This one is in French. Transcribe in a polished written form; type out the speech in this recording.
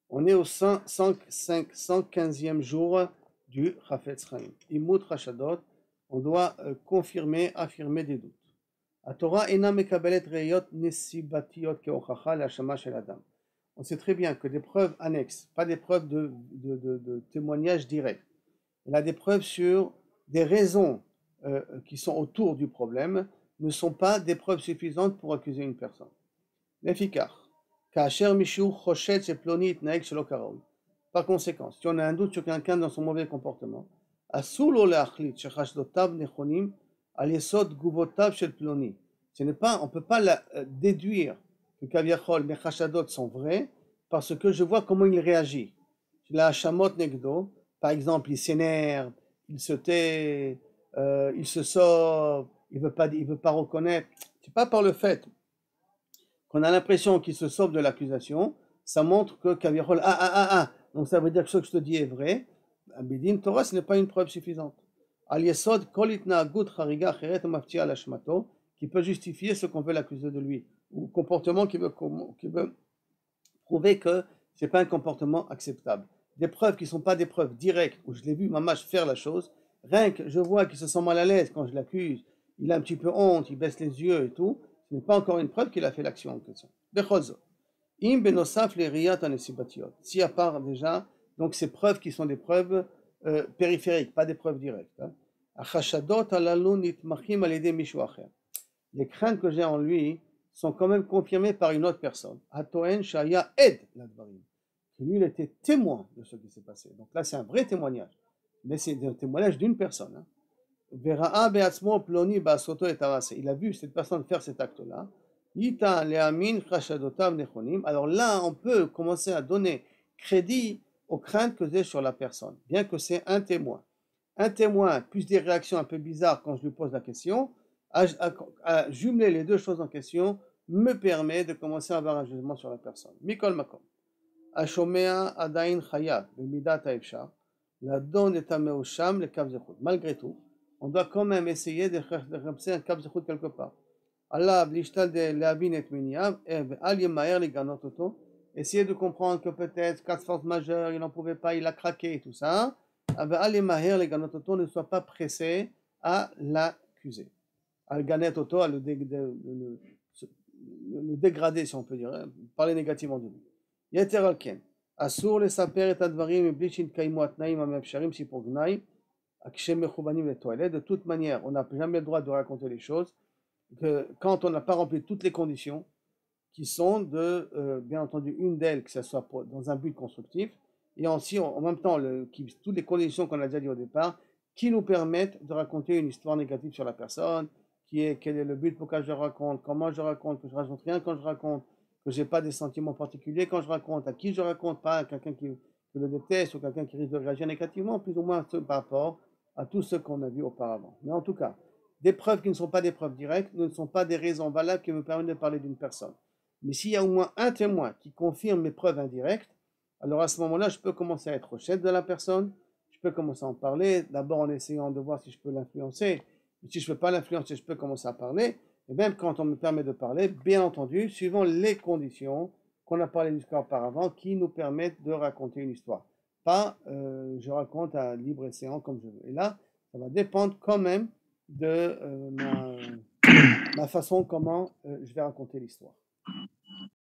On est au 115e jour du Chafetz Chaim. Imut Rashadot, on doit confirmer, affirmer des doutes. Torah ena mekabelet reyot nesibatiot keochacha lashama shel adam. On sait très bien que des preuves annexes, pas des preuves de témoignages directs, là des preuves sur des raisons qui sont autour du problème, ne sont pas des preuves suffisantes pour accuser une personne. L'efficace. Par conséquent, si on a un doute sur quelqu'un dans son mauvais comportement, on ne peut pas déduire que Kaviachol, mes chashadot sont vrais parce que je vois comment il réagit. La Hashamot Negdo, par exemple, il s'énerve, il se tait, il se sauve, il veut pas reconnaître. C'est pas par le fait qu'on a l'impression qu'il se sauve de l'accusation, ça montre que Kaviachol, donc ça veut dire que ce que je te dis est vrai. Bidin Torah, ce n'est pas une preuve suffisante. Al Yesod, Kol Itnaagut Chariga Acheret Maftia al Hashmato, qui peut justifier ce qu'on veut l'accuser de lui, ou comportement qui veut prouver que ce n'est pas un comportement acceptable. Des preuves qui ne sont pas des preuves directes, où je l'ai vu Mamash faire la chose, rien que je vois qu'il se sent mal à l'aise quand je l'accuse, il a un petit peu honte, il baisse les yeux et tout, ce n'est pas encore une preuve qu'il a fait l'action en question. Im benosaf le riyat anesibatiot. Si à part déjà, donc ces preuves qui sont des preuves périphériques, pas des preuves directes. Achashadot alalu nitmachim al yedei mishu acher. Les craintes que j'ai en lui sont quand même confirmées par une autre personne. Hatoen shaya ed ladvarim. Lui, il était témoin de ce qui s'est passé. Donc là, c'est un vrai témoignage. Mais c'est un témoignage d'une personne. Vera'a be'atzmo ploni ba'asoto et tarase. Il a vu cette personne faire cet acte-là. Alors là, on peut commencer à donner crédit aux craintes que j'ai sur la personne, bien que c'est un témoin. Un témoin, plus des réactions un peu bizarres quand je lui pose la question, à jumeler les deux choses en question, me permet de commencer à avoir un jugement sur la personne. Mikol makom. Ashomea adain chayat, bemidat haefshar, la don est ameosham le kav zechut. Malgré tout, on doit quand même essayer de remplacer un kav zechut quelque part. Allah essayer de comprendre que peut-être cas de force majeure, il n'en pouvait pas, il a craqué et tout ça. Ne soit pas pressé à l'accuser, à le ganet auto, à le dégrader, si on peut dire, parler négativement de lui. Yeter alken, asur le saper et advarim blichin kaimu atnaim amefsharim si pour gnaï, akshem mechubanim les toilettes. De toute manière, on n'a jamais le droit de raconter les choses que quand on n'a pas rempli toutes les conditions qui sont bien entendu, une d'elles, que ce soit dans un but constructif, et aussi en même temps, toutes les conditions qu'on a déjà dit au départ, qui nous permettent de raconter une histoire négative sur la personne, quel est le but pour que je raconte, comment je raconte, que je raconte rien quand je raconte, que je n'ai pas des sentiments particuliers quand je raconte, à qui je raconte, pas à quelqu'un qui le déteste ou quelqu'un qui risque de réagir négativement, plus ou moins par rapport à tout ce qu'on a vu auparavant. Mais en tout cas, des preuves qui ne sont pas des preuves directes ne sont pas des raisons valables qui me permettent de parler d'une personne. Mais s'il y a au moins un témoin qui confirme mes preuves indirectes, alors à ce moment-là, je peux commencer à être au chef de la personne, je peux commencer à en parler, d'abord en essayant de voir si je peux l'influencer. Mais si je ne peux pas l'influencer, je peux commencer à parler. Et même quand on me permet de parler, bien entendu, suivant les conditions qu'on a parlé jusqu'à auparavant, qui nous permettent de raconter une histoire. Pas je raconte à libre et séant comme je veux. Et là, ça va dépendre quand même de ma façon comment je vais raconter l'histoire.